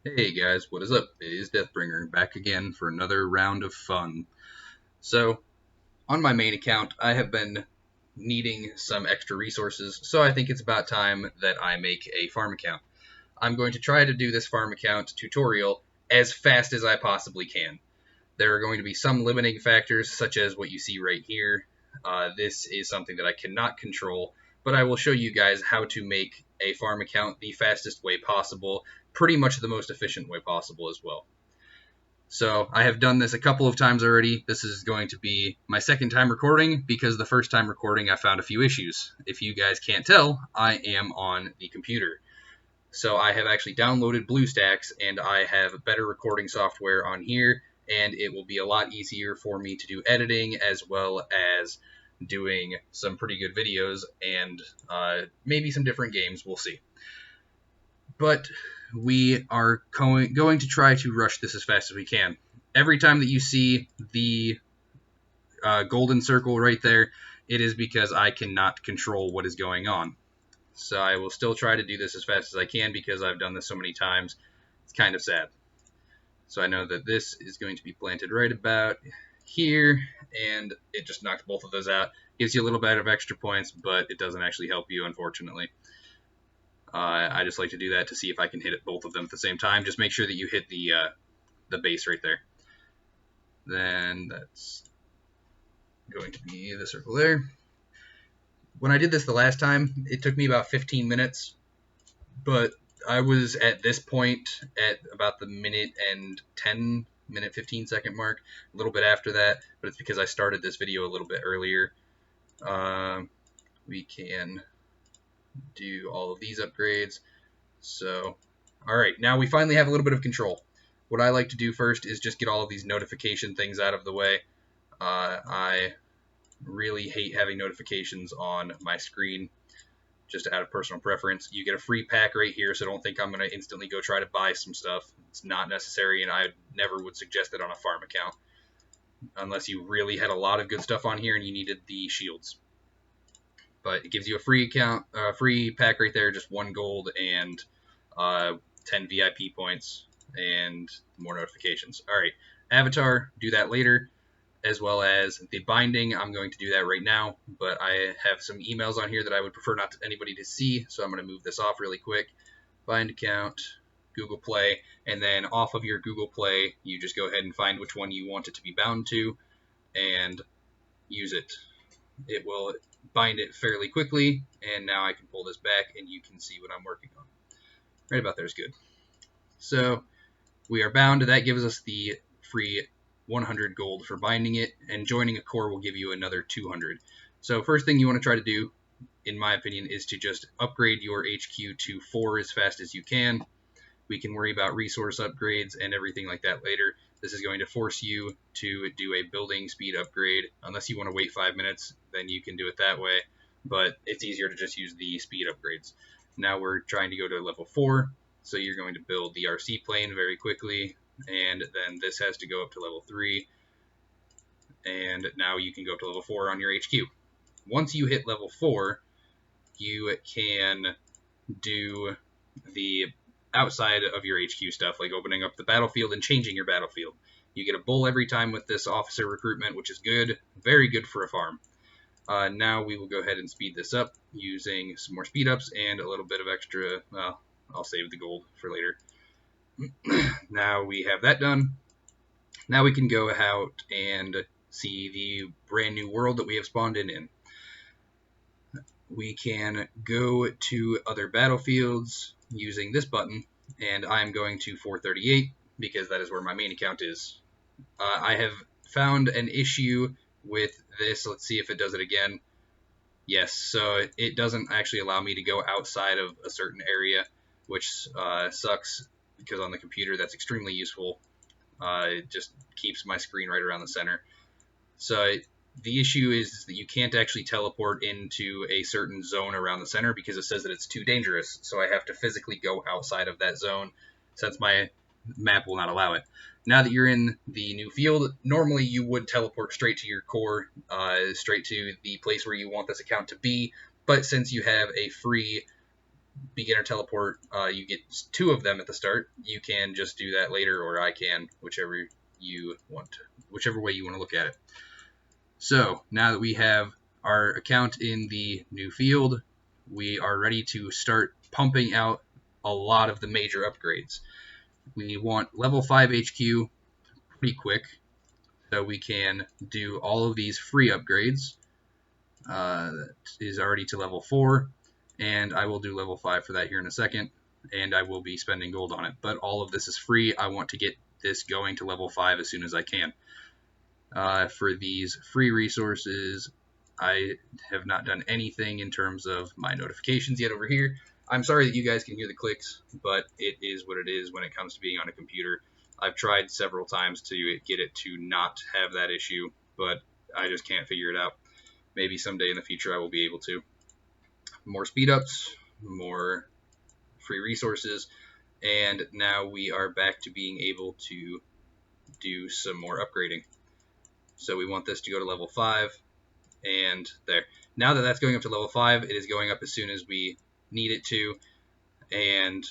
Hey guys, what is up? It is Deathbringer, back again for another round of fun. So, on my main account, I have been needing some extra resources, so I think it's about time that I make a farm account. I'm going to try to do this farm account tutorial as fast as I possibly can. There are going to be some limiting factors, such as what you see right here. This is something that I cannot control, but I will show you guys how to make a farm account the fastest way possible, pretty much the most efficient way possible as well. So I have done this a couple of times already. This is going to be my second time recording because the first time recording I found a few issues. If you guys can't tell, I am on the computer. So I have actually downloaded BlueStacks and I have better recording software on here, and it will be a lot easier for me to do editing as well as doing some pretty good videos and maybe some different games. We'll see. But we are going to try to rush this as fast as we can. Every time that you see the golden circle right there, it is because I cannot control what is going on. So I will still try to do this as fast as I can because I've done this so many times. It's kind of sad. So I know that this is going to be planted right about here, and it just knocked both of those out. Gives you a little bit of extra points, but it doesn't actually help you, unfortunately. I just like to do that to see if I can hit it both of them at the same time. Just make sure that you hit the base right there. Then that's going to be the circle there. When I did this the last time, it took me about 15 minutes, but I was at this point at about the minute 15 second mark, a little bit after that, but it's because I started this video a little bit earlier. We can do all of these upgrades. So, all right, now we finally have a little bit of control. What I like to do first is just get all of these notification things out of the way. I really hate having notifications on my screen, just out of personal preference. You get a free pack right here, so don't think I'm going to instantly go try to buy some stuff. It's not necessary, and I never would suggest it on a farm account, unless you really had a lot of good stuff on here and you needed the shields. But it gives you a free account, free pack right there, just 1 gold and 10 VIP points and more notifications. All right, Avatar, do that later, as well as the binding. I'm going to do that right now, but I have some emails on here that I would prefer not anybody to see, so I'm going to move this off really quick. Bind account, Google Play, and then off of your Google Play, you just go ahead and find which one you want it to be bound to and use it. It will bind it fairly quickly, and now I can pull this back and you can see what I'm working on. Right about there is good. So we are bound. That gives us the free 100 gold for binding it, and joining a core will give you another 200. So first thing you want to try to do, in my opinion, is to just upgrade your HQ to 4 as fast as you can. We can worry about resource upgrades and everything like that later. This is going to force you to do a building speed upgrade. Unless you want to wait 5 minutes, then you can do it that way, but it's easier to just use the speed upgrades. Now we're trying to go to level 4, so you're going to build the RC plane very quickly, and then this has to go up to level 3, and now you can go up to level 4 on your HQ. Once you hit level 4, you can do the outside of your HQ stuff, like opening up the battlefield and changing your battlefield. You get a bull every time with this officer recruitment, which is good, very good for a farm. Now we will go ahead and speed this up using some more speed ups and a little bit of extra, well, I'll save the gold for later. Now we have that done. Now we can go out and see the brand new world that we have spawned in. We can go to other battlefields using this button, and I'm going to 438 because that is where my main account is. I have found an issue with this. Let's see if it does it again. Yes, so it doesn't actually allow me to go outside of a certain area, which sucks because on the computer that's extremely useful. It just keeps my screen right around the center. So the issue is that you can't actually teleport into a certain zone around the center because it says that it's too dangerous. So I have to physically go outside of that zone since my map will not allow it. Now that you're in the new field, normally you would teleport straight to your core, straight to the place where you want this account to be. But since you have a free beginner teleport, you get 2 of them at the start. You can just do that later, or I can, whichever way you want to look at it. So now that we have our account in the new field, we are ready to start pumping out a lot of the major upgrades. We want level 5 HQ pretty quick, so we can do all of these free upgrades. That is already to level 4, and I will do level 5 for that here in a second, and I will be spending gold on it. But all of this is free. I want to get this going to level 5 as soon as I can. For these free resources, I have not done anything in terms of my notifications yet over here. I'm sorry that you guys can hear the clicks, but it is what it is when it comes to being on a computer. I've tried several times to get it to not have that issue, but I just can't figure it out. Maybe someday in the future I will be able to. More speed ups, more free resources, and now we are back to being able to do some more upgrading. So we want this to go to level 5, and there. Now that that's going up to level 5, it is going up as soon as we need it to, and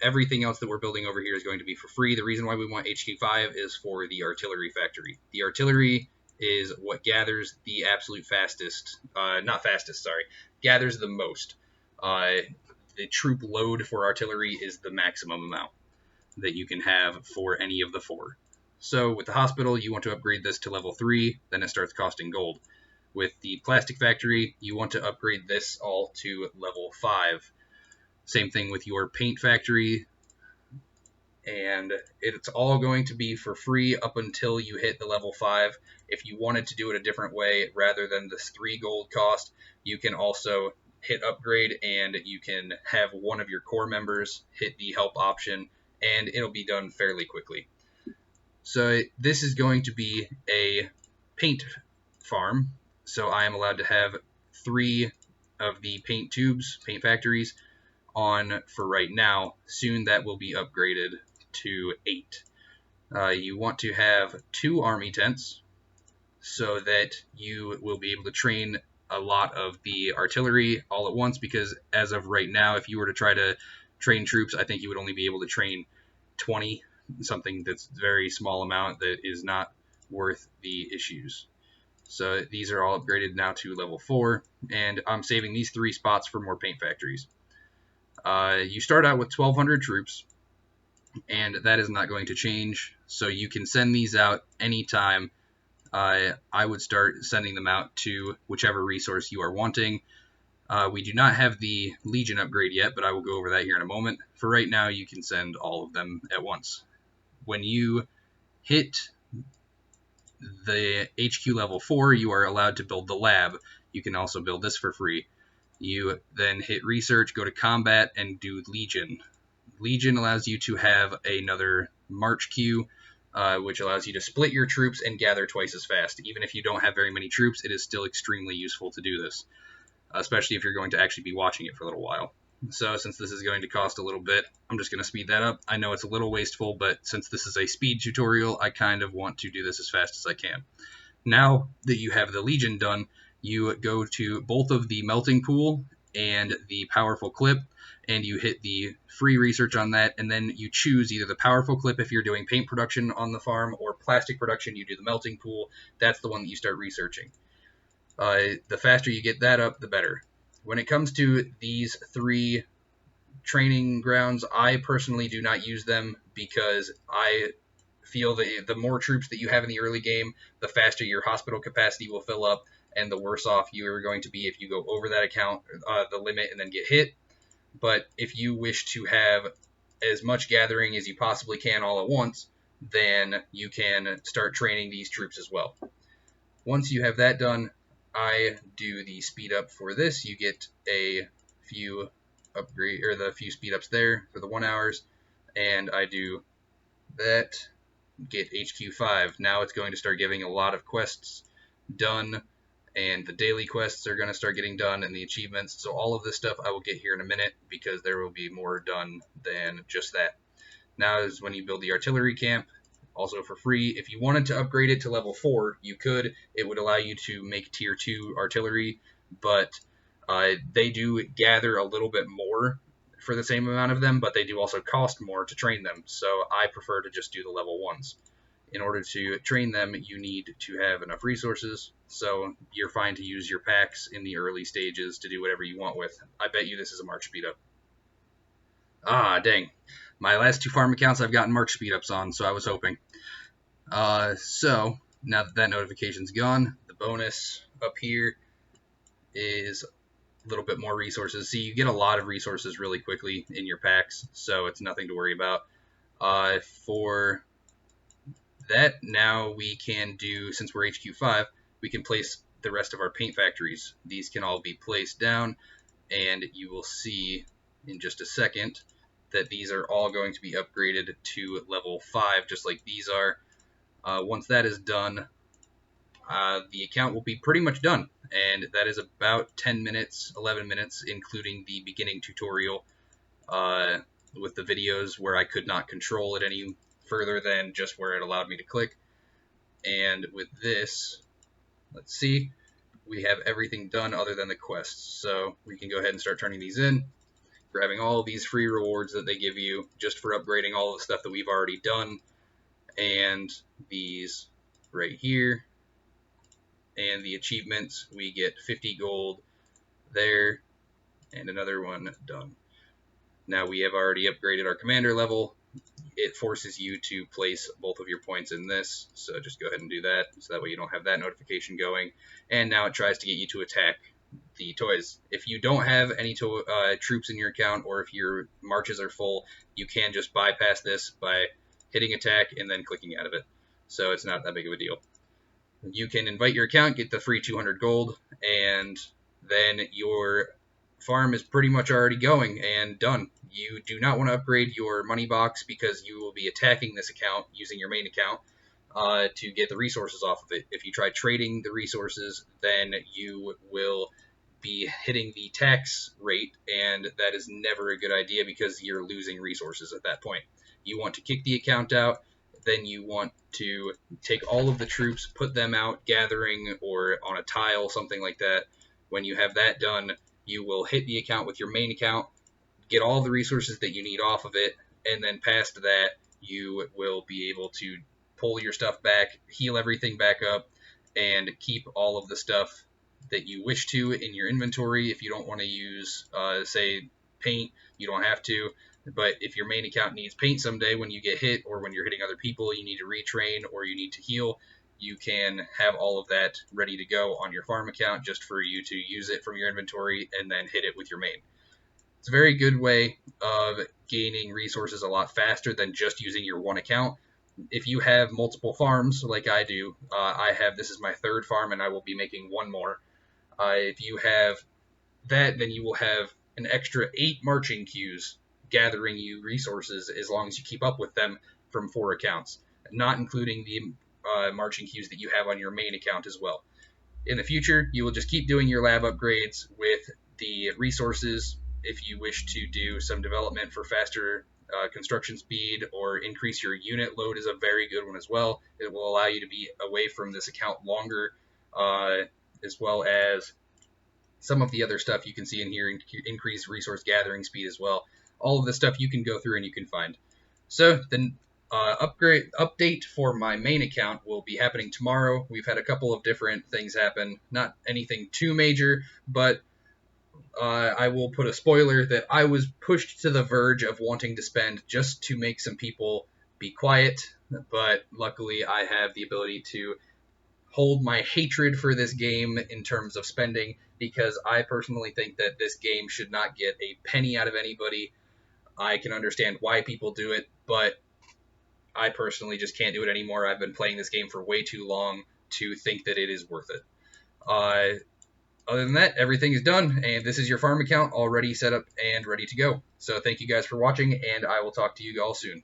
everything else that we're building over here is going to be for free. The reason why we want HQ5 is for the artillery factory. The artillery is what gathers the absolute fastest, gathers the most. The troop load for artillery is the maximum amount that you can have for any of the 4. So with the hospital, you want to upgrade this to level 3, then it starts costing gold. With the plastic factory, you want to upgrade this all to level 5. Same thing with your paint factory, and it's all going to be for free up until you hit the level 5. If you wanted to do it a different way, rather than this 3 gold cost, you can also hit upgrade, and you can have one of your core members hit the help option, and it'll be done fairly quickly. So this is going to be a paint farm, so I am allowed to have 3 of the paint tubes, paint factories, on for right now. Soon that will be upgraded to 8. You want to have 2 army tents so that you will be able to train a lot of the artillery all at once, because as of right now, if you were to try to train troops, I think you would only be able to train 20, something that's a very small amount that is not worth the issues. So these are all upgraded now to level 4, and I'm saving these 3 spots for more paint factories. You start out with 1,200 troops, and that is not going to change, so you can send these out anytime. I would start sending them out to whichever resource you are wanting. We do not have the Legion upgrade yet, but I will go over that here in a moment. For right now, you can send all of them at once. When you hit the HQ level 4, you are allowed to build the lab. You can also build this for free. You then hit research, go to combat, and do Legion. Legion allows you to have another march queue, which allows you to split your troops and gather twice as fast. Even if you don't have very many troops, it is still extremely useful to do this, especially if you're going to actually be watching it for a little while. So since this is going to cost a little bit, I'm just going to speed that up. I know it's a little wasteful, but since this is a speed tutorial, I kind of want to do this as fast as I can. Now that you have the Legion done, you go to both of the melting pool and the powerful clip, and you hit the free research on that, and then you choose either the powerful clip if you're doing paint production on the farm, or plastic production, you do the melting pool. That's the one that you start researching. The faster you get that up, the better. When it comes to these 3 training grounds, I personally do not use them, because I feel that the more troops that you have in the early game, the faster your hospital capacity will fill up, and the worse off you are going to be if you go over that account, the limit, and then get hit. But if you wish to have as much gathering as you possibly can all at once, then you can start training these troops as well. Once you have that done, I do the speed up for this. You get a few upgrade, or the few speed ups there for the 1 hours, and I do that, get HQ5. Now it's going to start giving a lot of quests done, and the daily quests are going to start getting done, and the achievements. So all of this stuff I will get here in a minute, because there will be more done than just that. Now is when you build the artillery camp, also for free. If you wanted to upgrade it to level 4, you could. It would allow you to make tier 2 artillery, but they do gather a little bit more for the same amount of them, but they do also cost more to train them. So I prefer to just do the level 1s. In order to train them, you need to have enough resources, so you're fine to use your packs in the early stages to do whatever you want with. I bet you this is a March speed up. Ah, dang. My last 2 farm accounts I've gotten March speed ups on, so I was hoping. So, now that that notification's gone, the bonus up here is a little bit more resources. See, you get a lot of resources really quickly in your packs, so it's nothing to worry about. For that, now we can do, since we're HQ5, we can place the rest of our paint factories. These can all be placed down, and you will see in just a second that these are all going to be upgraded to level 5, just like these are. Once that is done, the account will be pretty much done, and that is about 10 minutes, 11 minutes, including the beginning tutorial with the videos where I could not control it any further than just where it allowed me to click. And with this, let's see, we have everything done other than the quests. So we can go ahead and start turning these in, grabbing all these free rewards that they give you just for upgrading all the stuff that we've already done, and these right here. And the achievements, we get 50 gold there, and another one done. Now we have already upgraded our commander level. It forces you to place both of your points in this, so just go ahead and do that, so that way you don't have that notification going. And now it tries to get you to attack the toys. If you don't have any troops in your account, or if your marches are full, you can just bypass this by hitting attack and then clicking out of it. So it's not that big of a deal. You can invite your account, get the free 200 gold, and then your farm is pretty much already going and done. You do not want to upgrade your money box because you will be attacking this account using your main account to get the resources off of it. If you try trading the resources, then you will be hitting the tax rate, and that is never a good idea because you're losing resources at that point. You want to kick the account out, then you want to take all of the troops, put them out gathering or on a tile, something like that. When you have that done, you will hit the account with your main account, get all the resources that you need off of it, and then past that, you will be able to pull your stuff back, heal everything back up, and keep all of the stuff that you wish to in your inventory. If you don't want to use, say, paint, you don't have to. But if your main account needs paint someday when you get hit, or when you're hitting other people, you need to retrain, or you need to heal, you can have all of that ready to go on your farm account just for you to use it from your inventory and then hit it with your main. It's a very good way of gaining resources a lot faster than just using your one account. If you have multiple farms like I do, this is my 3rd farm and I will be making 1 more. If you have that, then you will have an extra 8 marching queues gathering you resources as long as you keep up with them from 4 accounts, not including the marching queues that you have on your main account as well. In the future, you will just keep doing your lab upgrades with the resources. If you wish to do some development for faster construction speed or increase your unit load, is a very good one as well. It will allow you to be away from this account longer, as well as some of the other stuff you can see in here, increase resource gathering speed as well. All of this stuff you can go through and you can find. So the update for my main account will be happening tomorrow. We've had a couple of different things happen, not anything too major, but I will put a spoiler that I was pushed to the verge of wanting to spend just to make some people be quiet, but luckily I have the ability to hold my hatred for this game in terms of spending, because I personally think that this game should not get a penny out of anybody. I can understand why people do it, but I personally just can't do it anymore. I've been playing this game for way too long to think that it is worth it. Other than that, everything is done, and this is your farm account already set up and ready to go. So thank you guys for watching, and I will talk to you all soon.